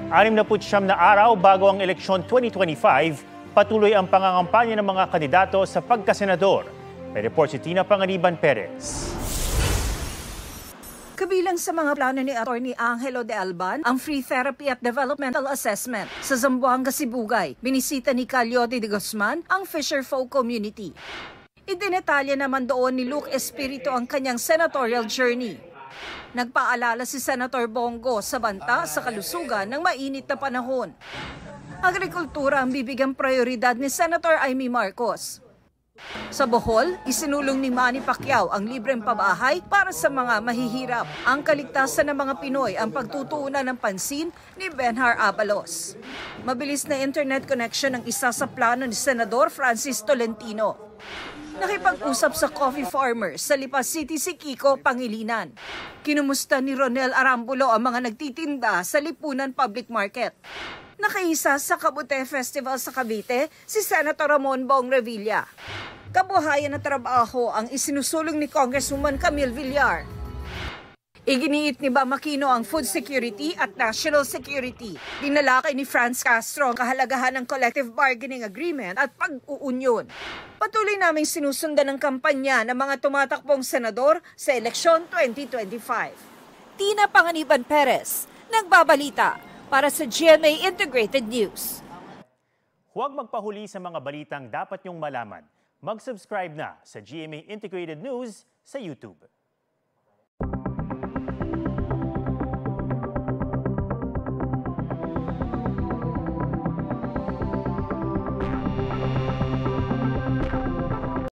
69 na araw bago ang eleksyon 2025, patuloy ang pangangampanya ng mga kandidato sa pagkasenador. May report si Tina Panganiban Perez. Kabilang sa mga plano ni Atty. Angelo de Alban, ang free therapy at developmental assessment sa Zamboanga, Sibugay. Binisita ni Caliote de Guzman ang Fisher Folk community. Idinetalya naman doon ni Luke Espiritu ang kanyang senatorial journey. Nagpaalala si Senator Bongo sa banta sa kalusugan ng mainit na panahon. Agrikultura ang bibigyang prioridad ni Senator Amy Marcos. Sa Bohol, isinulong ni Manny Pacquiao ang libreng pabahay para sa mga mahihirap. Ang kaligtasan ng mga Pinoy ang pagtutuunan ng pansin ni Benhar Abalos. Mabilis na internet connection ang isa sa plano ni Senador Francis Tolentino. Nakipag-usap sa coffee farmers sa Lipa City si Kiko Pangilinan. Kinumusta ni Ronel Arambulo ang mga nagtitinda sa Lipunan Public Market. Nakaisa sa Kabute Festival sa Cavite si Senator Ramon Bong Revilla. Kabuhayan na trabaho ang isinusulong ni Congresswoman Camille Villar. Iginiit ni Bam Aquino ang food security at national security. Dinalakay ni Franz Castro ang kahalagahan ng collective bargaining agreement at pag-uunyon. Patuloy naming sinusundan ang kampanya ng mga tumatakbong senador sa eleksyon 2025. Tina Panganiban Perez, nagbabalita para sa GMA Integrated News. Huwag magpahuli sa mga balitang dapat niyong malaman. Mag-subscribe na sa GMA Integrated News sa YouTube.